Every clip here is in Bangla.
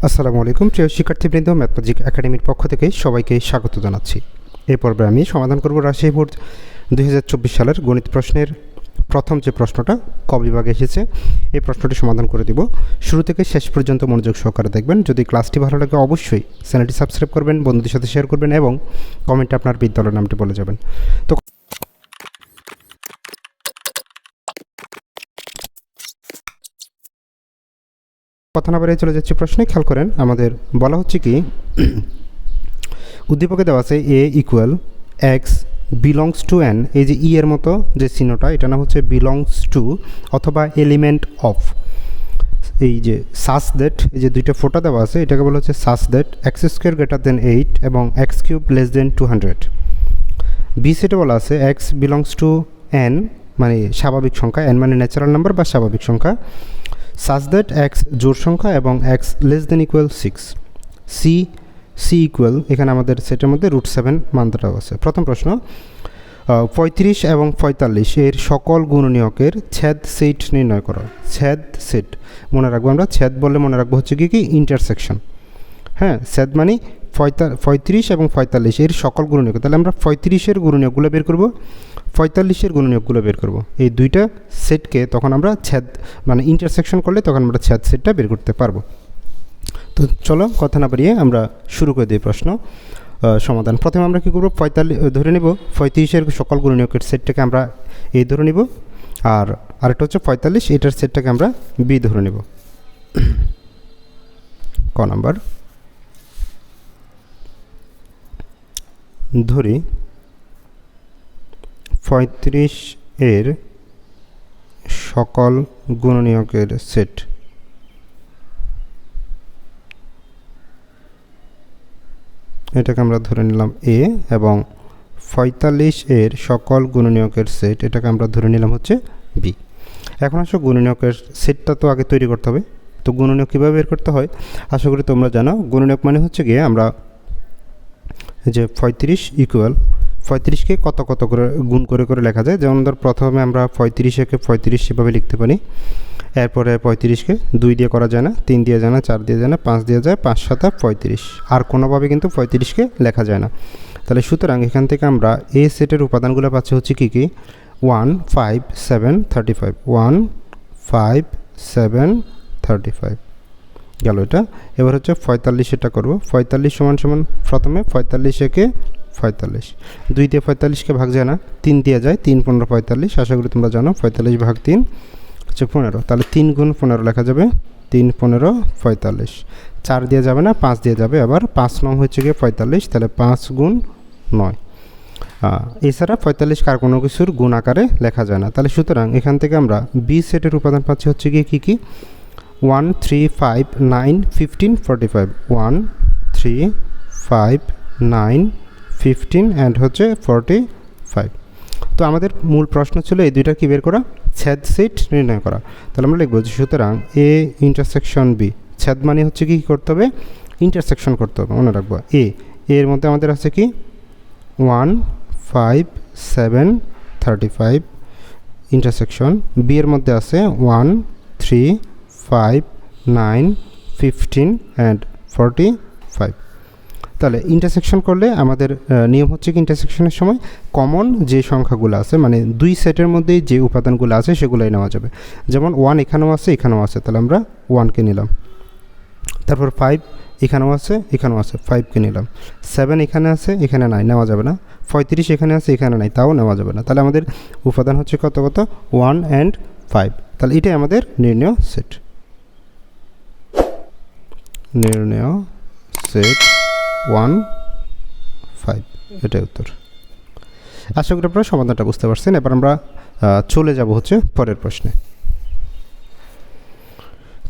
আসসালামু আলাইকুম প্রিয় শিক্ষার্থীবৃন্দ, ম্যাথমেটিক একাডেমির পক্ষ থেকে সবাইকে স্বাগত জানাচ্ছি। এই পর্বে আমি সমাধান করব রাজশাহী বোর্ড 2024 সালের গণিত প্রশ্নের প্রথম যে প্রশ্নটা ক বিভাগে এসেছে এই প্রশ্নটি সমাধান করে দিব। শুরু থেকে শেষ পর্যন্ত মনোযোগ সহকারে দেখবেন। যদি ক্লাসটি ভালো লাগে অবশ্যই চ্যানেলটি সাবস্ক্রাইব করবেন, বন্ধুদের সাথে শেয়ার করবেন এবং কমেন্টে আপনার বিদ্যালয়ের নামটি বলে যাবেন। তো কথা না বাড়িয়ে চলে যাচ্ছি প্রশ্নে। খেয়াল করেন, আমাদের বলা হচ্ছে কি উদ্দীপকে দেওয়া আছে a equal x belongs to n। এই যে ই এর মতো যে চিহ্নটা, এটা নাম হচ্ছে বিলংস টু অথবা এলিমেন্ট অফ। এই যে সাস দ্যাট, এই যে দুইটা ফোঁটা দেওয়া আছে, এটাকে বলা হচ্ছে such that x square greater than 8 এবং x cube less than 200। B সেটে বলা আছে x বিলংস টু n মানে স্বাভাবিক সংখ্যা, n মানে ন্যাচারাল নাম্বার বা স্বাভাবিক সংখ্যা, such that x জোড় সংখ্যা এবং x less than equal 6। C equal, এখানে আমাদের সেটের মধ্যে √7 মানটাও আছে। প্রথম প্রশ্ন, 35 এবং 45 এর সকল গুণনীয়কের ছেদ সেট নির্ণয় করো। ছেদ সেট মনে রাখবো, আমরা ছেদ বললে মনে রাখবো হচ্ছে কি ইন্টারসেকশন। হ্যাঁ, ছেদ মানে 35 এবং 45 এর সকল গুণনীয়ক। তাহলে আমরা 35-এর গুণনীয়কগুলো বের করব, 45-এর গুণনীয়কগুলো বের করব। এই দুইটা সেটকে তখন আমরা ছেদ মানে ইন্টারসেকশন করলে তখন আমরা ছেদ সেটটা বের করতে পারবো। তো চলো কথা না বাড়িয়ে আমরা শুরু করে দিই প্রশ্ন সমাধান। প্রথমে আমরা কী করবো, 45 ধরে নেব, 35-এর সকল গুণনীয়কের সেটটাকে আমরা এ ধরে নেব, আর আরেকটা হচ্ছে 45, এটার সেটটাকে আমরা বি ধরে নেব। ক নাম্বার, ধরি 35 এর সকল গুণনীয়কের সেট। এটাকে আমরা ধরে নিলাম এ, এবং 45 এর সকল গুণনীয়কের সেট, এটাকে আমরা ধরে নিলাম হচ্ছে বি। এখন আসলে গুণনীয়কের সেটটা তো আগে তৈরি করতে হবে। তো গুণনীয়ক কীভাবে বের করতে হয় আশা করি তোমরা জানো। গুণনীয়ক মানে হচ্ছে গিয়ে আমরা যে 35 ইকুয়াল 35কে কত কত করে গুণ করে করে লেখা যায়। যেমন ধর প্রথমে আমরা 35-কে 35 সেভাবে লিখতে পারি, এরপরে 35কে 2 দিয়ে করা যায় না, 3 দিয়ে যায় না, 4 দিয়ে যায় না, 5 দিয়ে যায়, 5 7 35, আর কোনোভাবে কিন্তু 35কে লেখা যায় না। তাহলে সুতরাং এখান থেকে আমরা এই সেটের উপাদানগুলো পাচ্ছি হচ্ছে কী 1 5 7 35, 1 5 7 35 গেল এটা। এবার হচ্ছে 45 এটা করবো। 45 সমান সমান প্রথমে 45-একে 45, 2 দিয়ে 45কে ভাগ যায় না, 3 দিয়ে যায়, 3 15 45, আশা করি তোমরা জানো 45 ভাগ 3 হচ্ছে 15। তাহলে 3 গুণ 15 লেখা যাবে, 3 15 45, 4 দিয়ে যাবে না, 5 দিয়ে যাবে, আবার 5 9 হচ্ছে গিয়ে 45, তাহলে 5 গুণ 9। এছাড়া 45 কার কোনো কিছুর গুণ আকারে লেখা যায় না। তাহলে সুতরাং এখান থেকে আমরা বি সেটের উপাদান পাচ্ছি হচ্ছে গিয়ে কী 1 3 5 9 15 45, 1 3 5 9 15 অ্যান্ড হচ্ছে 45। তো আমাদের মূল প্রশ্ন ছিল এই দুইটা কি বের করা, ছেদ সেট নির্ণয় করা। তাহলে আমরা লিখবো সুতরাং এ ইন্টারসেকশন বি। ছেদ মানে হচ্ছে কি করতে হবে, ইন্টারসেকশন করতে হবে। মনে রাখবো এর মধ্যে আমাদের আছে কি 1 5 7 35 ইন্টারসেকশন, বি এর মধ্যে আছে 1 3 5 9 15 অ্যান্ড 45। তাহলে ইন্টারসেকশন করলে আমাদের নিয়ম হচ্ছে কি ইন্টারসেকশনের সময় কমন যে সংখ্যাগুলো আছে মানে দুই সেটের মধ্যেই যে উপাদানগুলো আছে সেগুলোই নেওয়া যাবে। যেমন 1 এখানেও আছে এখানেও আছে, তাহলে আমরা 1কে নিলাম। তারপর 5 এখানেও আছে এখানেও আছে, 5কে নিলাম। 7 এখানে আছে এখানে নাই, নেওয়া যাবে না। 35 এখানে আছে এখানে নাই, তাও নেওয়া যাবে না। তাহলে আমাদের উপাদান হচ্ছে কত কত 1 and 5। তাহলে এটাই আমাদের নির্ণয় সেট। নির্ণয় সেট 1 5, এটাই উত্তর। আশা করি আপনারা সমাধানটা বুঝতে পারছেন। এবার আমরা চলে যাব হচ্ছে পরের প্রশ্নে।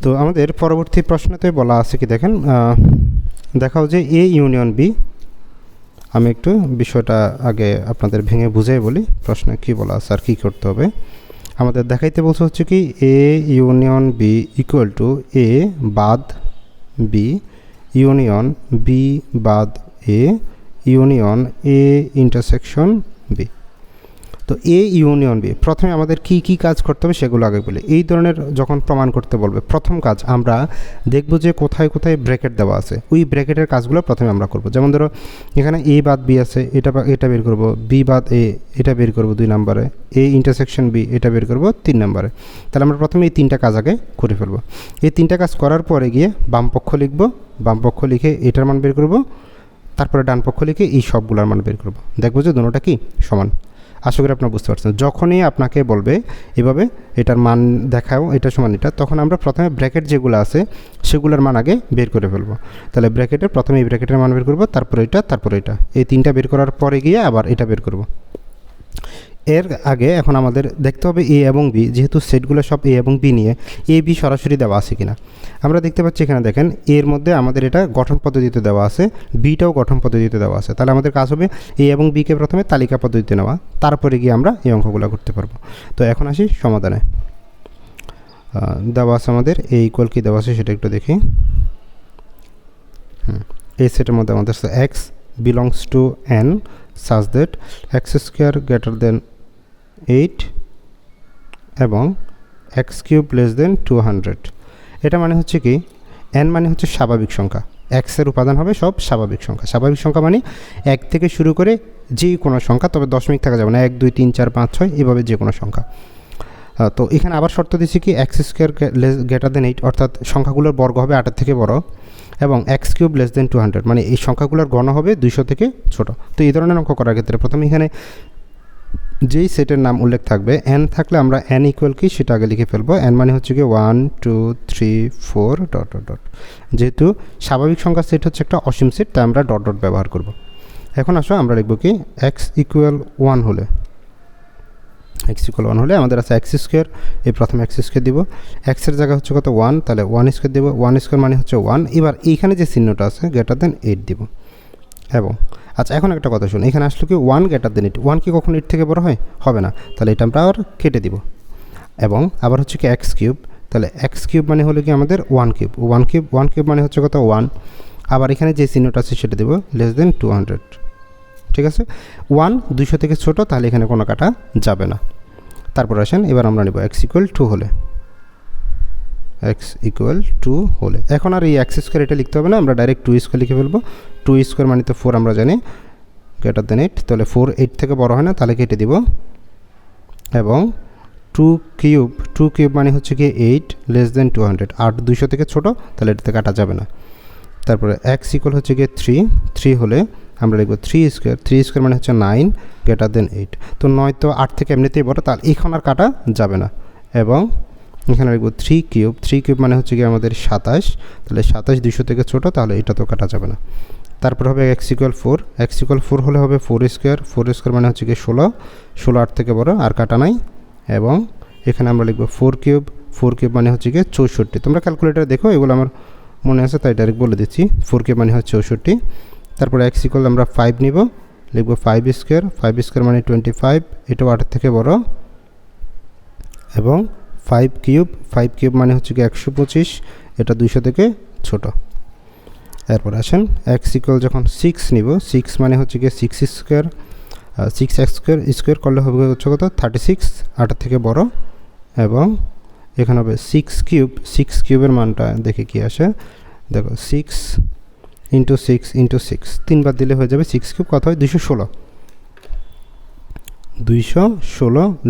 তো আমাদের পরবর্তী প্রশ্নতে বলা আছে কি দেখেন, দেখাও যে এ ইউনিয়ন বি। আমি একটু বিষয়টা আগে আপনাদের ভেঙে বুঝাই বলি প্রশ্নে কী বলা আছে আর কী করতে হবে। আমাদের দেখাইতে বলছে হচ্ছে কি A union B equal to A বাদ বি ইউনিয়ন বি বাদ A union A intersection B. তো এ ইউনিয়ন বি, প্রথমে আমাদের কি কি কাজ করতে হবে সেগুলো আগে বলি। এই ধরনের যখন প্রমাণ করতে বলবে, প্রথম কাজ আমরা দেখব যে কোথায় কোথায় ব্র্যাকেট দেওয়া আছে, ওই ব্র্যাকেটের কাজগুলো প্রথমে আমরা করব। যেমন ধরো এখানে এ বাদ বি আছে, এটা বের করব, বি বাদ এ এটা বের করব 2 নম্বরে, এ ইন্টারসেকশন বি এটা বের করব 3 নম্বরে। তাহলে আমরা প্রথমে এই 3টা কাজ আগে করে ফেলব। এই 3টা কাজ করার পরে গিয়ে বাম পক্ষ লিখব, বাম পক্ষ লিখে এটার মান বের করব, তারপরে ডান পক্ষ লিখে এই সবগুলোর মান বের করব। দেখব যে দুটোটা কি সমান। আশা করি আপনারা বুঝতে পারছেন। যখনই আপনাকে বলবে এভাবে এটার মান দেখাও, এটা সমান এটা, তখন আমরা প্রথমে ব্র্যাকেট যেগুলো আছে সেগুলোর মান আগে বের করে ফেলবো। তাহলে ব্র্যাকেটের প্রথমে এই ব্র্যাকেটের মান বের করবো, তারপরে এটা, তারপরে এটা, এই 3টা বের করার পরে গিয়ে আবার এটা বের করব। এর আগে এখন আমাদের দেখতে হবে এ এবং বি, যেহেতু সেটগুলো সব এ এবং বি নিয়ে, এ বি সরাসরি দেওয়া আছে কিনা। আমরা দেখতে পাচ্ছি এখানে দেখেন এর মধ্যে আমাদের এটা গঠন পদ্ধতিতে দেওয়া আছে, বিটাও গঠন পদ্ধতিতে দেওয়া আছে। তাহলে আমাদের কাজ হবে এ এবং বিকে প্রথমে তালিকা পদ্ধতিতে নেওয়া, তারপরে গিয়ে আমরা এই অঙ্কগুলো করতে পারবো। তো এখন আসি সমাধানে। দেওয়া আছে আমাদের এ ইকুয়াল কি দেওয়া আছে সেটা একটু দেখি। এই সেটের মধ্যে আমাদের x belongs to N such that x square greater than 8 এবং x cube less than 200। এটা মানে হচ্ছে কি, n মানে হচ্ছে স্বাভাবিক সংখ্যা, x এর উপাদান হবে সব স্বাভাবিক সংখ্যা। স্বাভাবিক সংখ্যা মানে 1 থেকে শুরু করে যে কোনো সংখ্যা, তবে দশমিক থাকা যাবে না, 1 2 3 4 5 6 এভাবে যে কোনো সংখ্যা। তো এখানে আবার শর্ত দিচ্ছি কি x স্কোয়ার গ্রেটার দেন 8, অর্থাৎ সংখ্যাগুলোর বর্গ হবে 8 থেকে বড়, এবং x কিউব লেস দেন 200 মানে এই সংখ্যাগুলোর গণ হবে 200 থেকে ছোট। তো এই ধরনের অঙ্ক করার ক্ষেত্রে প্রথমে এখানে যেই সেটের নাম উল্লেখ থাকবে n থাকলে আমরা n ইকুয়াল কি সেটা আগে লিখে ফেলবো। n মানে হচ্ছে কি 1 2 3 4 ডট ডট ডট। যেহেতু স্বাভাবিক সংখ্যা সেট হচ্ছে একটা অসীম সেট, তাই আমরা ডট ডট ব্যবহার করব। এখন আসো আমরা লিখব কি x ইকুয়াল 1 হলে, x ইকুয়াল 1 হলে আমাদের আছে x স্কোয়ার, এই প্রথমে x স্কোয়ার দিব, x এর জায়গা হচ্ছে কত 1, তাহলে 1 স্কোয়ার দেবো, 1 স্কোয়ার মানে হচ্ছে 1। এবার এইখানে যে চিহ্নটা আছে গ্রেটার দেন 8 দিব। এবং আচ্ছা এখন একটা কথা শুনুন, এখানে আসলো কি 1 গ্রেটার দেন 8, 1 কি কখনো 8 থেকে বড় হয়? হবে না, তাহলে এটা আমরা আবার কেটে দিব। এবং আবার হচ্ছে কি x কিউব, তাহলে x কিউব মানে হলো কি আমাদের 1 কিউব, 1 কিউব মানে হচ্ছে কত 1। আবার এখানে যে চিহ্নটা আছে সেটা দেবো লেস দেন 200। ঠিক আছে, 1 200 থেকে ছোট, তাহলে এখানে কোনো কাটা যাবে না। তারপর আসেন এবার আমরা নেব x ইকুয়াল 2 হলে, x ইকুয়াল 2 হলে। এখন আর এই x স্কোয়ার এটা লিখতে হবে না, আমরা ডাইরেক্ট 2 স্কোয়ার লিখে ফেলবো। 2 স্কোয়ার মানে তো 4 আমরা জানি, গ্রেটার দেন 8, তাহলে 4 8 থেকে বড় হয় না, তাহলে কেটে দিব। এবং 2 কিউব মানে হচ্ছে কি 8 লেস দেন 200, 8 200 থেকে ছোট, তাহলে এটাতে কাটা যাবে না। তারপরে x ইকুয়াল হচ্ছে গিয়ে 3 হলে আমরা লিখব 3 স্কোয়ার মানে হচ্ছে 9 গ্রেটার দেন 8। তো 9 তো 8 থেকে এমনিতেই বড়, তাহলে এখন আর কাটা যাবে না। এবং এখানে লিখব 3 কিউব মানে হচ্ছে গিয়ে আমাদের 27, তাহলে 27 200 থেকে ছোট, তাহলে এটা তো কাটা যাবে না। তারপর হবে x ইকুয়াল 4 হলে হবে 4 স্কোয়ার মানে হচ্ছে গিয়ে 16 8 থেকে বড়, আর কাটা নাই। এবং এখানে আমরা লিখব 4 কিউব মানে হচ্ছে গিয়ে 64। তোমরা ক্যালকুলেটার দেখো, এগুলো আমার মনে আছে তাই ডাইরেক্ট বলে দিচ্ছি। 4 কিউব মানে হচ্ছে 64। তারপরে x ইকুয়াল আমরা 5 নিব, লিখব 5 স্কোয়ার মানে 25, এটাও 8 থেকে বড়। এবং 5 কিউব মানে হচ্ছে কি 125, এটা 200 থেকে ছোট। এরপর আসেন x ইকুয়াল যখন 6 নিব, 6 মানে হচ্ছে কি 6x স্কোয়ার করলে হবে হচ্ছে কত 36, 8 থেকে বড়। এবং এখানে হবে 6 কিউবের মানটা দেখে কি আসে, দেখো 6 ইন্টু 6 তিনবার দিলে হয়ে যাবে 6 কিউব, কত হয় 216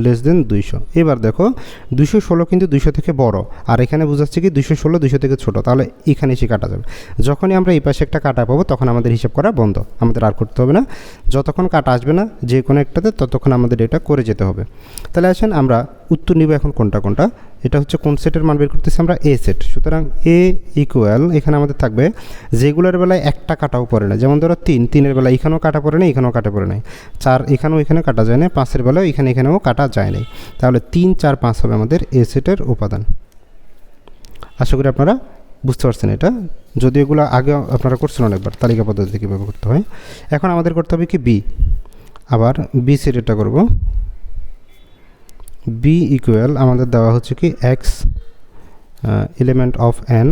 লেস দেন 200। এবার দেখো 216 কিন্তু 200 থেকে বড়, আর এখানে বোঝাচ্ছে কি 216 200 থেকে ছোট, তাহলে এখানে এসে কাটা যাবে। যখনই আমরা এই পাশে একটা কাটা পাবো তখন আমাদের হিসাব করা বন্ধ, আমাদের আর করতে হবে না। যতক্ষণ কাটা আসবে না যে কোনো একটাতে, ততক্ষণ আমাদের এটা করে যেতে হবে। তাহলে আসেন আমরা উত্তর নিব এখন কোনটা। এটা হচ্ছে কোন সেটের মান বের করতেছি আমরা, এ সেট। সুতরাং এ ইকুয়াল এখানে আমাদের থাকবে যেগুলোর বেলায় একটা কাটাও পড়ে না, যেমন ধরো 3 বেলায় এখানেও কাটা পড়ে না, এখানেও কাটা পড়ে নাই। 4 এখানে কাটা যায় না, 5 বেলায় এখানেও কাটা যায় নাই। তাহলে 3 4 5 হবে আমাদের এ সেটের উপাদান। আশা করি আপনারা বুঝতে পারছেন এটা, যদি এগুলো আগে আপনারা করছেন অনেকবার তালিকা পদ্ধতি কীভাবে করতে হয়। এখন আমাদের করতে হবে কি বি, আবার বি সেটেরটা করব। বি ইকুয়াল আমাদের দেওয়া হচ্ছে কি এক্স এলিমেন্ট অফ এন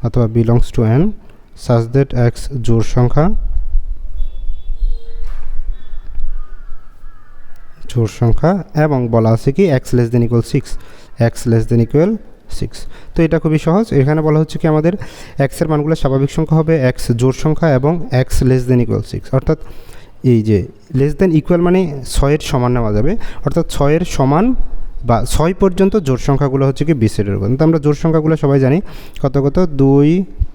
অথবা belongs to N such that x জোড় জোড় সংখ্যা এবং বলা আছে কি x less than equal 6, x less than equal 6। তো এটা খুবই সহজ। এখানে বলা হচ্ছে কি আমাদের x এর মানগুলো স্বাভাবিক সংখ্যা হবে, x জোড় সংখ্যা এবং x লেস দেন ইকুয়াল 6, অর্থাৎ এই যে লেস দেন ইকুয়াল মানে 6 এর সমান নেওয়া যাবে, অর্থাৎ 6 এর সমান বা 6 পর্যন্ত জোড় সংখ্যাগুলো হচ্ছে কি বি সেটের উপর। তো আমরা জোড় সংখ্যাগুলো সবাই জানি কত 2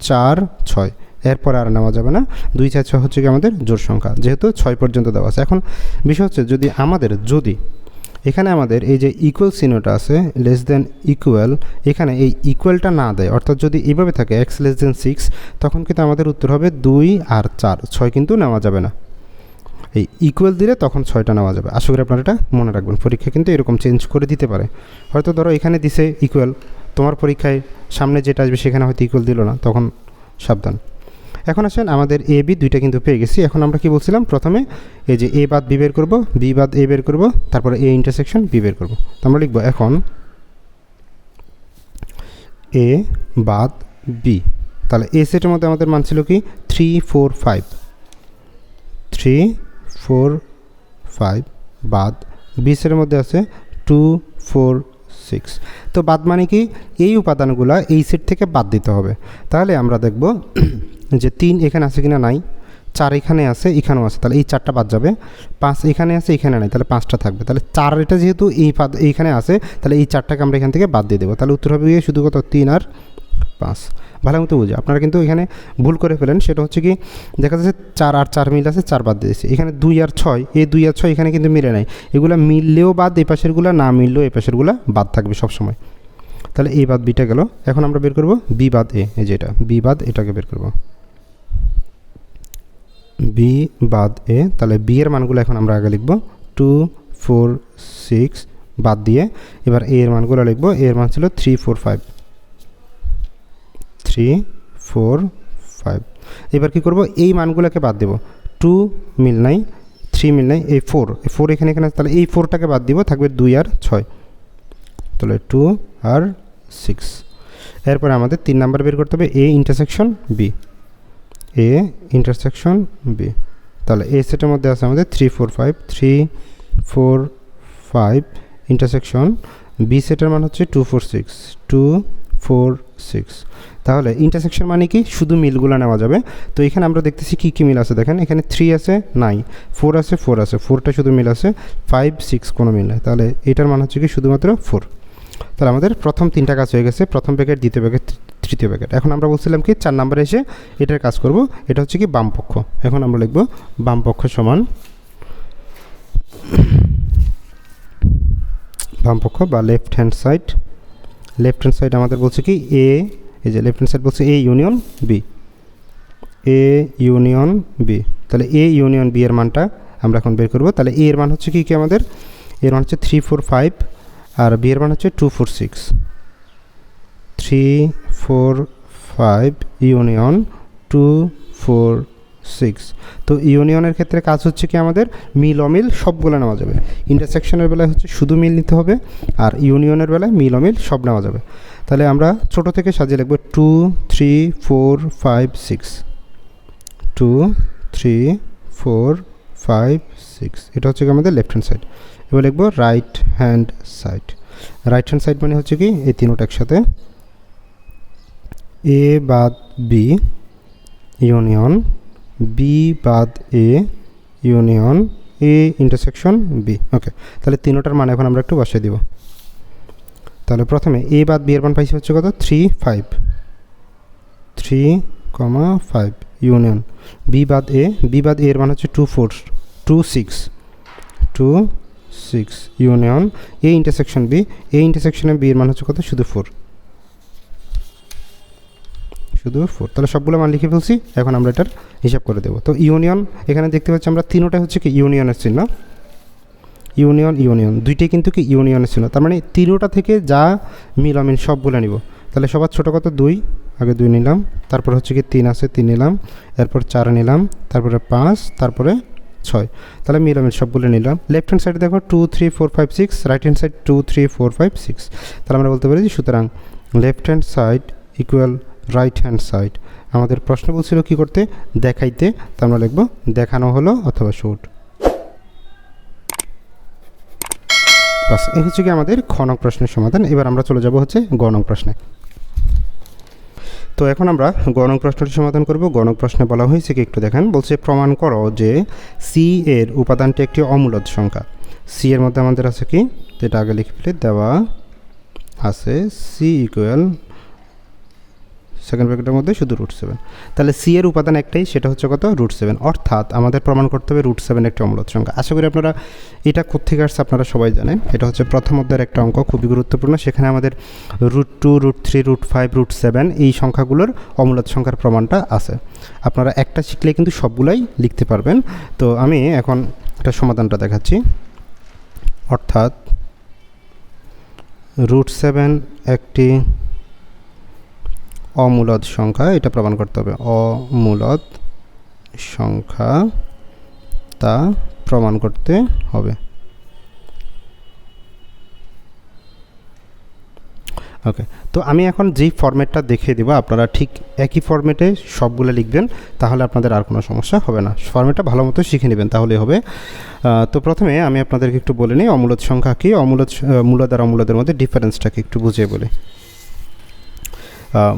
4 6, এরপর আর নেওয়া যাবে না। 2 4 6 হচ্ছে কি আমাদের জোড় সংখ্যা, যেহেতু 6 পর্যন্ত দেওয়া আছে। এখন বিষয় হচ্ছে যদি এখানে আমাদের এই যে ইকুয়াল চিহ্নটা আছে লেস দেন ইকুয়াল, এখানে এই ইকুয়ালটা না দেয়, অর্থাৎ যদি এইভাবে থাকে x লেস দেন 6, তখন কিন্তু আমাদের উত্তর হবে 2 আর 4, 6 কিন্তু নেওয়া যাবে না। এই ইকুয়াল দিলে তখন 6টা নেওয়া যাবে। আশা করি আপনারা এটা মনে রাখবেন, পরীক্ষা কিন্তু এরকম চেঞ্জ করে দিতে পারে। হয়তো ধরো এখানে দিছে ইকুয়াল, তোমার পরীক্ষায় সামনে যেটা আসবে সেখানে হয়তো ইকুয়াল দিল না, তখন সাবধান। এখন আসেন আমাদের এ বি দুইটা কিন্তু পেয়ে গেছি। এখন আমরা কি বলছিলাম, প্রথমে এই যে এ বাদ বি বের করবো, বি বাদ এ বের করবো, তারপরে এ ইন্টারসেকশন বি বের করবো। তো আমরা লিখবো এখন এ বাদ বি। তাহলে এ সেটের মধ্যে আমাদের মান ছিল কি 3 4 5, 3 4 5 বাদ বি সেটের মধ্যে আছে 2 4 6। তো বাদ মানে কি এই উপাদানগুলো এই সেট থেকে বাদ দিতে হবে। তাহলে আমরা দেখব যে 3 এখানে আছে কিনা, নাই। 4 এখানে আছে, এখানেও আছে, তাহলে এই 4টা বাদ যাবে। 5 এখানে আছে, এখানে নাই, তাহলে 5টা থাকবে। তাহলে 4 এটা যেহেতু এইখানে আছে, তাহলে এই 4টাকে আমরা এখান থেকে বাদ দিয়ে দেবো। তাহলে উত্তর হবে শুধু কত 3 আর 5। ভালো মতো বুঝে আপনারা কিন্তু এখানে ভুল করে ফেলেন, সেটা হচ্ছে কি দেখা যাচ্ছে 4 আর 4 মিল আছে, 4 বাদ দিয়েছে। এখানে 2 আর 6, এই 2 আর 6 এখানে কিন্তু মিলে নাই, এগুলো মিললেও বাদ, এই পাশেরগুলো না মিললেও এই পাশেরগুলো বাদ থাকবে সবসময়। তাহলে এই বাদ বিটা গেল। এখন আমরা বের করব বি বাদ এ, এই যে এটা বি বাদ এটাকে বের করব, বি বাদ এ। তাহলে বি এর মানগুলো এখন আমরা আগে লিখব 2 4 6 বাদ দিয়ে, এবার এ এর মানগুলো লিখব। এ এর মান ছিল 3 4 5, 3 4 5। এবার কি করব, এই মানগুলোকে বাদ দেব। 2 মিল নাই, 3 মিল নাই, এই 4 এখানে তাহলে এই 4টাকে বাদ দিব, থাকবে 2 আর 6, তাহলে 2 আর 6। এরপরে আমাদের 3 নাম্বার বের করতে হবে A intersection B, A intersection B. তাহলে এ সেটের মধ্যে আছে আমাদের 3 4 5, 3 4 5 ইন্টারসেকশন বি সেটের মান হচ্ছে 2 4 6, 2 4 6। তাহলে ইন্টারসেকশন মানে কি শুধু মিলগুলো নেওয়া যাবে। তো এখানে আমরা দেখতেছি কী কী মিল আছে, দেখেন এখানে 3 আছে, নাই, 4 আছে, 4 আছে, 4টা শুধু মিল আছে, 5 6 কোনো মিল নেই। তাহলে এটার মান হচ্ছে কি শুধুমাত্র 4। তাহলে আমাদের প্রথম 3টা কাজ হয়ে গেছে, প্রথম প্যাকেট, দ্বিতীয় প্যাকেট, তৃতীয় প্যাকেট। এখন আমরা বলছিলাম কি 4 নম্বরে এসে এটার কাজ করব, এটা হচ্ছে কি বাম পক্ষ। এখন আমরা লিখব বাম পক্ষ সমান বাম পক্ষ বা left hand side. Left hand side আমাদের বলছে কি এ, এই যে লেফট হ্যান্ড সাইড বলছে A union B, A union B. তাহলে এ ইউনিয়ন বি এর মানটা আমরা এখন বের করব। তাহলে এ এর মান হচ্ছে কি আমাদের, এর মান হচ্ছে 3 4 5 আর বি এর মান হচ্ছে 2 4 6, 3 4 5 ইউনিয়ন 2 4 6। তো ইউনিয়নের ক্ষেত্রে কাজ হচ্ছে কি আমাদের মিল অমিল সবগুলো নেওয়া যাবে। ইন্টারসেকশনের বেলায় হচ্ছে শুধু মিল নিতে হবে, আর ইউনিয়নের বেলায় মিল অমিল সব নেওয়া যাবে। তাহলে আমরা ছোট থেকে সাজিয়ে লিখব 2 3 4 5 6, 2 3 4 5 6। এটা হচ্ছে কি আমাদের লেফট হ্যান্ড সাইড। এবার লিখব right hand side. Right hand side মানে হচ্ছে কি এই তিনটা একসাথে, এ বাদ বি ইউনিয়ন বি বাদ A union A intersection B. Okay, তাহলে তিনটার মান এখন আমরা একটু বসিয়ে দিব। তাহলে প্রথমে এ বাদ বি এর মান পাইছি হচ্ছে কত 3 5, 3 5 ইউনিয়ন বি বাদ এ, বি বাদ এ এর মান হচ্ছে 2 4 2 6, 2 6 union A intersection B, A ইন্টারসেকশনে বি এর মান হচ্ছে কত শুধু 4, শুধু 4। তাহলে সবগুলো মান লিখে ফেলছি, এখন আমরা এটার হিসাব করে দেবো। তো ইউনিয়ন এখানে দেখতে পাচ্ছি আমরা তিনটা হচ্ছে কি ইউনিয়নের চিহ্ন, ইউনিয়ন ইউনিয়ন দুইটাই কিন্তু কি ইউনিয়নের চিহ্ন। তার মানে তিনটা থেকে যা মিল অমিল সবগুলো নিব। তাহলে সবার ছোটো কত 2, আগে 2 নিলাম, তারপর হচ্ছে কি 3 আছে 3 নিলাম, এরপর 4 নিলাম, তারপরে 5, তারপরে 6। তাহলে মিল অমিল সবগুলো নিলাম। লেফট হ্যান্ড সাইডে দেখো 2 3 4 5 6, রাইট হ্যান্ড সাইড 2 3 4 5 6। তাহলে আমরা বলতে পারি যে সুতরাং left hand side equal right hand side. আমাদের প্রশ্ন বলছিল কি করতে, দেখাইতে। তো আমরা লিখব দেখানো হলো অথবা শুট। বাস এই হচ্ছে কি আমাদের খ নং প্রশ্নের সমাধান। এবার আমরা চলে যাব হচ্ছে গ নং প্রশ্নে। তো এখন আমরা গ নং প্রশ্নটি সমাধান করব। গ নং প্রশ্নে বলা হয়েছে কি একটু দেখেন, বলছে প্রমাণ করো যে সি এর উপাদানটি একটি অমূলদ সংখ্যা। সি এর মধ্যে আমাদের আছে কি, যেটা আগে লিখে ফেলে দেওয়া আছে সি ইকুয়াল সেকেন্ড ব্র্যাকেটের মধ্যে শুধু √7। তাহলে সি এর উপাদান একটাই, সেটা হচ্ছে কত, √7। অর্থাৎ আমাদের প্রমাণ করতে হবে √7 একটি অমূলদ সংখ্যা। আশা করি আপনারা এটা কোত্থেকে আসছে আপনারা সবাই জানেন। এটা হচ্ছে প্রথম অধ্যায়ের একটা অঙ্ক, খুবই গুরুত্বপূর্ণ। সেখানে আমাদের √2, √3, √5, √7 এই সংখ্যাগুলোর অমূলদ সংখ্যার প্রমাণটা আছে। আপনারা একটা শিখলে কিন্তু সবগুলাই লিখতে পারবেন। তো আমি এখন একটা সমাধানটা দেখাচ্ছি। অর্থাৎ √7 একটি অমূলদ সংখ্যা, এটা প্রমাণ করতে হবে। অমূলদ সংখ্যা তা প্রমাণ করতে হবে। ওকে, তো আমি এখন যেই ফরম্যাটটা দেখিয়ে দেবো আপনারা ঠিক একই ফরম্যাটে সবগুলো লিখবেন, তাহলে আপনাদের আর কোনো সমস্যা হবে না। ফরম্যাটটা ভালো মতো শিখে নেবেন, তাহলে হবে। তো প্রথমে আমি আপনাদেরকে একটু বলে নিই অমূলদ সংখ্যা কি, মূলদ আর অমূলদের মধ্যে ডিফারেন্সটাকে একটু বুঝিয়ে বলি।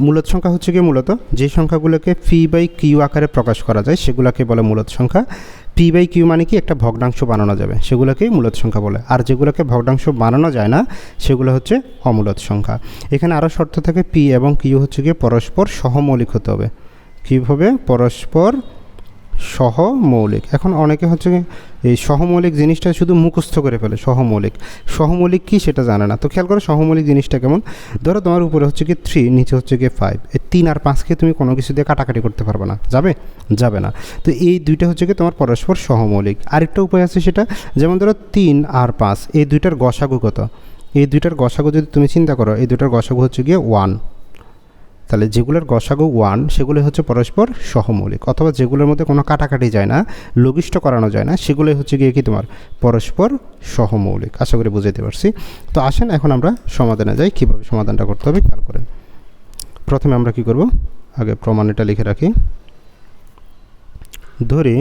মূলদ সংখ্যা হচ্ছে কি, মূলত যে সংখ্যাগুলোকে p/q আকারে প্রকাশ করা যায় সেগুলোকে বলে মূলদ সংখ্যা। p/q মানে কি, একটা ভগ্নাংশ বানানো যাবে, সেগুলোকেই মূলদ সংখ্যা বলে। আর যেগুলোকে ভগ্নাংশ বানানো যায় না সেগুলো হচ্ছে অমূলদ সংখ্যা। এখানে আরও শর্ত থাকে, p এবং q হচ্ছে গিয়ে পরস্পর সহমৌলিক হতে হবে। কীভাবে? পরস্পর সহমৌলিক। এখন অনেকে হচ্ছে এই সহমৌলিক জিনিসটা শুধু মুখস্থ করে ফেলে। সহমৌলিক কি সেটা জানে না। তো খেয়াল করো সহমৌলিক জিনিসটা কেমন। ধরো তোমার উপরে হচ্ছে কি 3, নিচে হচ্ছে কি 5, এই 3 আর 5কে তুমি কোনো কিছু দিয়ে কাটাকাটি করতে পারবে না, যাবে না। তো এই দুইটা হচ্ছে কি তোমার পরস্পর সহমৌলিক। আরেকটা উপায় আছে, সেটা যেমন ধরো 3 আর 5 এই দুইটার গসাগু কত, এই দুইটার গসাগু যদি তুমি চিন্তা করো, এই দুইটার গসাগু হচ্ছে গিয়ে 1। তাহলে যেগুলোর গসাগু 1 সেগুলো হচ্ছে পরস্পর সহমৌলিক, অথবা যেগুলোর মধ্যে কোনো কাটাকাটি যায় না, লঘিষ্ঠ করানো যায় না, সেগুলোই হচ্ছে গিয়ে কি তোমার পরস্পর সহমৌলিক। আশা করি বুঝাইতে পারছি। তো আসেন এখন আমরা সমাধানে যাই। কীভাবে সমাধানটা করতে হবে খেয়াল করেন। প্রথমে আমরা কি করব, আগে প্রমাণ এটা লিখে রাখি। ধরি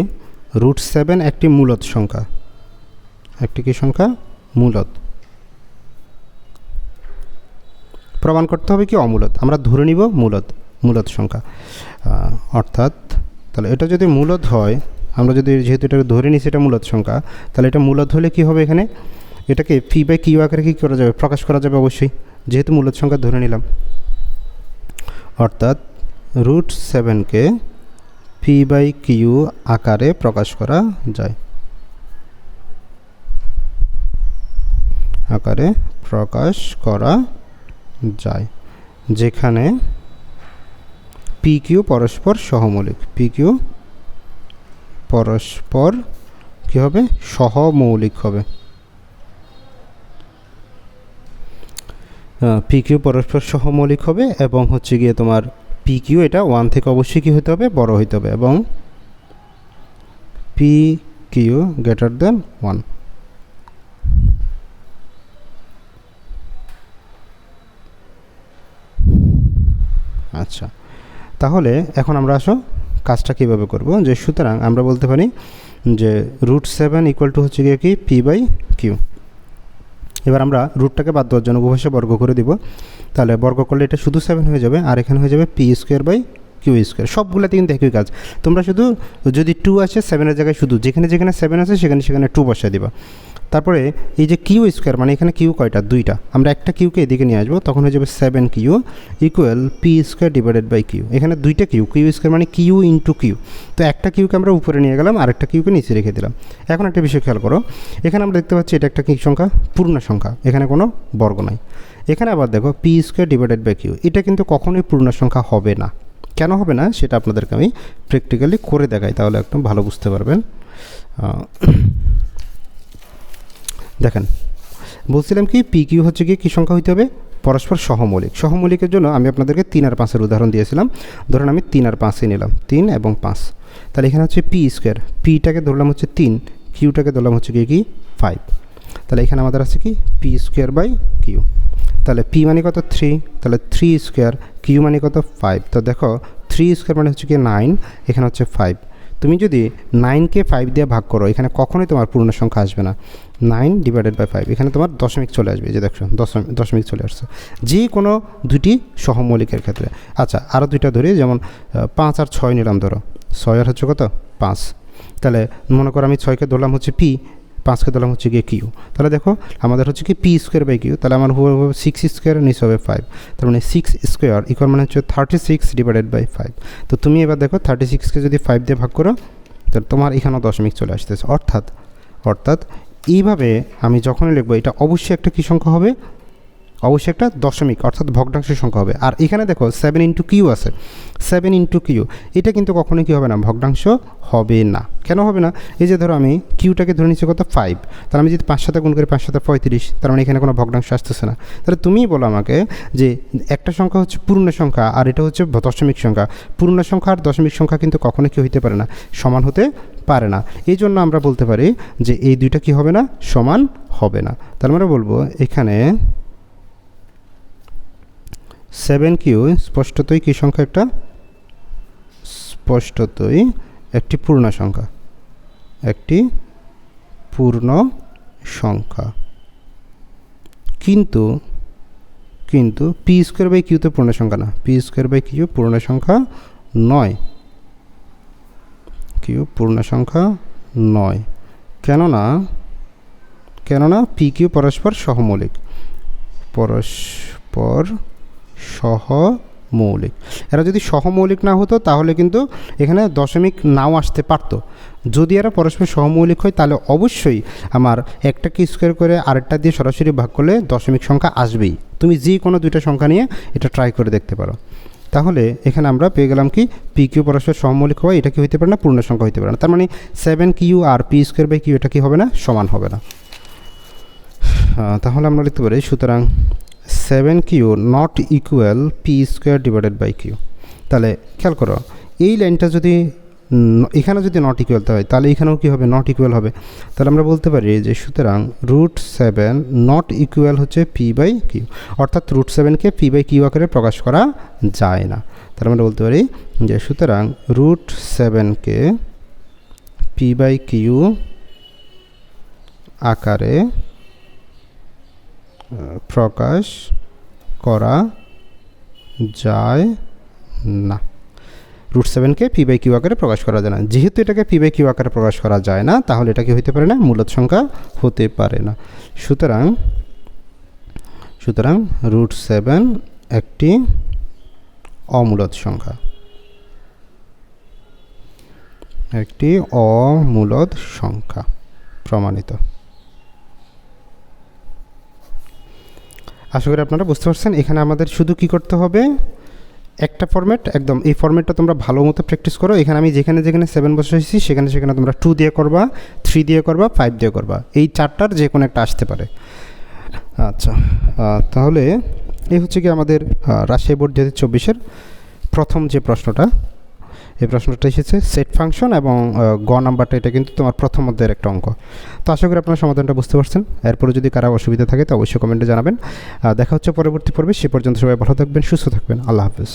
√7 একটি মূলদ সংখ্যা। একটি কি সংখ্যা? মূলদ। প্রমাণ করতে হবে কি, অমূলদ। আমরা ধরে নিব মূলদ সংখ্যা। অর্থাৎ তাহলে এটা যদি মূলদ হয়, আমরা যদি যেহেতু এটা ধরে নিই সেটা মূলদ সংখ্যা, তাহলে এটা মূলদ হলে কি হবে, এখানে এটাকে p/q আকারে কী করা যাবে, প্রকাশ করা যাবে অবশ্যই, যেহেতু মূলদ সংখ্যা ধরে নিলাম। অর্থাৎ √7কে p/q আকারে প্রকাশ করা যায়, যেখানে pq পরস্পর সহমৌলিক। pq পরস্পর কি হবে, সহমৌলিক হবে। pq পরস্পর সহমৌলিক হবে এবং হচ্ছে গিয়ে তোমার pq এটা 1 থেকে অবশ্যই কি হতে হবে, বড় হইতে হবে, এবং pq > 1। আচ্ছা, তাহলে এখন আমরা আসো কাজটা কীভাবে করব। যে সুতরাং আমরা বলতে পারি যে √7 = হচ্ছে গিয়ে কি p/q। এবার আমরা রুটটাকে বাদ দেওয়ার জন্য উভয় বর্গ করে দিব। তাহলে বর্গ করলে এটা শুধু 7 হয়ে যাবে, আর এখানে হয়ে যাবে p²/q²। সবগুলোতে কিন্তু একই কাজ। তোমরা শুধু যদি 2 আসে 7-এর জায়গায় শুধু যেখানে 7 আছে সেখানে 2 বসায় দিবা। তারপরে এই যে q² মানে এখানে q কয়টা, 2টা, আমরা একটা q-কে এদিকে নিয়ে আসবো, তখন হয়ে যাবে 7q = p²/q। এখানে 2টা q² মানে q × q। তো একটা q-কে আমরা উপরে নিয়ে গেলাম, আরেকটা q-কে নিচে রেখে দিলাম। এখন একটা বিষয় খেয়াল করো, এখানে আমরা দেখতে পাচ্ছি এটা একটা কি সংখ্যা, পূর্ণ সংখ্যা, এখানে কোনো বর্গ নাই। এখানে আবার দেখো p²/q, এটা কিন্তু কখনোই পূর্ণ সংখ্যা হবে না। কেন হবে না সেটা আপনাদেরকে আমি প্র্যাকটিক্যালি করে দেখাই, তাহলে একদম ভালো বুঝতে পারবেন। দেখেন, বলছিলাম কি pq হচ্ছে কি সংখ্যা হইতে হবে, পরস্পর সহমৌলিক। সহমৌলিকের জন্য আমি আপনাদেরকে 3 আর 5-এর উদাহরণ দিয়েছিলাম। ধরুন আমি 3 আর 5-ই নিলাম, 3 এবং 5। তাহলে এখানে হচ্ছে p², p-টাকে ধরলাম হচ্ছে 3, q-টাকে ধরলাম হচ্ছে কি 5। তাহলে এখানে আমাদের আছে কি p²/q। তাহলে p মানে কত, 3, তাহলে 3², q মানে কত, 5। তো দেখো 3² মানে হচ্ছে কি 9, এখানে হচ্ছে 5। তুমি যদি 9কে 5 দিয়ে ভাগ করো এখানে কখনোই তোমার পূর্ণ সংখ্যা আসবে না। 9/5 এখানে তোমার দশমিক চলে আসবে, যে দেখো দশমিক চলে আসছে যে কোনো দুটি সহমৌলিকের ক্ষেত্রে। আচ্ছা আরও দুইটা ধরি, যেমন 5 আর 6 নিলাম, ধরো 6 আর হচ্ছে কত 5, তাহলে মনে করো আমি 6কে ধরলাম হচ্ছে পি, 5কে ধরলাম হচ্ছে গিয়ে কিউ, তাহলে দেখো আমাদের হচ্ছে কি p²/q, তাহলে আমার হবে 6² নিচে হবে 5, তার মানে 6² ইকুয়াল মানে হচ্ছে 36/5। তো তুমি এবার দেখো 36কে যদি 5 দিয়ে ভাগ করো তাহলে তোমার এখানেও দশমিক চলে আসতেছে। অর্থাৎ এইভাবে আমি যখনই লিখবো এটা অবশ্যই একটা কী সংখ্যা হবে, অবশ্যই একটা দশমিক অর্থাৎ ভগ্নাংশের সংখ্যা হবে। আর এখানে দেখো 7 × q আছে, 7 × q এটা কিন্তু কখনোই কী হবে না, ভগ্নাংশ হবে না। কেন হবে না? এই যে ধরো আমি কিউটাকে ধরে নিচ্ছি কত 5, তাহলে আমি যদি 5 সাথে গুণ করি 5 সাথে 35, তার মানে এখানে কোনো ভগ্নাংশ আসতেছে না। তাহলে তুমিই বলো আমাকে যে একটা সংখ্যা হচ্ছে পূর্ণ সংখ্যা আর এটা হচ্ছে দশমিক সংখ্যা, পূর্ণ সংখ্যা আর দশমিক সংখ্যা কিন্তু কখনোই কি হতে পারে না, সমান হতে পারে না। এই জন্য আমরা বলতে পারি যে এই দুইটা কি হবে না, সমান হবে না। তার মানে বলবো এখানে 7q স্পষ্টতই কী সংখ্যা, একটা স্পষ্টতই একটি পূর্ণ সংখ্যা, একটি পূর্ণ সংখ্যা। কিন্তু p²/q তো পূর্ণ সংখ্যা না, p²/q পূর্ণ সংখ্যা নয়, q পূর্ণ সংখ্যা নয়। কেননা pq পরস্পর সহমৌলিক, সহমৌলিক। এরা যদি সহমৌলিক না হতো তাহলে কিন্তু এখানে দশমিক নাও আসতে পারতো। যদি এরা পরস্পর সহমৌলিক হয় তাহলে অবশ্যই আমার একটাকে স্কোয়ার করে আরেকটা দিয়ে সরাসরি ভাগ করলে দশমিক সংখ্যা আসবেই। তুমি যে কোনো দুইটা সংখ্যা নিয়ে এটা ট্রাই করে দেখতে পারো। তাহলে এখানে আমরা পেয়ে গেলাম কি pq পরস্পর সহমৌলিক হওয়া, এটা কি হইতে পারে না, পূর্ণ সংখ্যা হইতে পারে না। তার মানে 7q আর p²/q এটা কি হবে না, সমান হবে না। তাহলে আমরা লিখতে পারি সুতরাং 7q নট ইকুয়াল p²/q। তাহলে খেয়াল করো এই লাইনটা যদি এখানে যদি নট ইকুয়াল হয় তাহলে এখানেও কী হবে, নট ইকুয়াল হবে। তাহলে আমরা বলতে পারি যে সুতরাং √7 নট ইকুয়াল হচ্ছে p/q, অর্থাৎ √7কে p/q আকারে প্রকাশ করা যায় না। তাহলে আমরা বলতে পারি যে সুতরাং √7কে p/q আকারে প্রকাশ করা যায় না। √7কে p/q আকারে প্রকাশ করা যায় না। যেহেতু এটাকে p/q আকারে প্রকাশ করা যায় না তাহলে এটা কি হতে পারে না, মূলদ সংখ্যা হতে পারে না। সুতরাং √7 একটি অমূলদ সংখ্যা, একটি অমূলদ সংখ্যা প্রমাণিত। আশা করি আপনারা বুঝতে পারছেন। এখানে আমাদের শুধু কি করতে হবে, একটা ফরম্যাট, একদম এই ফরম্যাটটা তোমরা ভালো মতো প্র্যাকটিস করো। এখানে আমি যেখানে 7 বসাইছি সেখানে তোমরা 2 দিয়ে করবা, 3 দিয়ে করবা, 5 দিয়ে করবা, এই চারটার যে কোনো একটা আসতে পারে। আচ্ছা তাহলে এই হচ্ছে কি আমাদের রাজশাহী বোর্ড 2024-এর প্রথম যে প্রশ্নটা, এই প্রশ্নটা এসেছে সেট ফাংশন এবং গ নাম্বারটা এটা কিন্তু তোমার প্রথম অধ্যায়ের একটা অঙ্ক। তো আশা করি আপনারা সমাধানটা বুঝতে পারছেন। এরপরে যদি কারো অসুবিধা থাকে তো অবশ্যই কমেন্টে জানাবেন। দেখা হচ্ছে পরবর্তী পর্বে। সে পর্যন্ত সবাই ভালো থাকবেন, সুস্থ থাকবেন। আল্লাহ হাফেজ।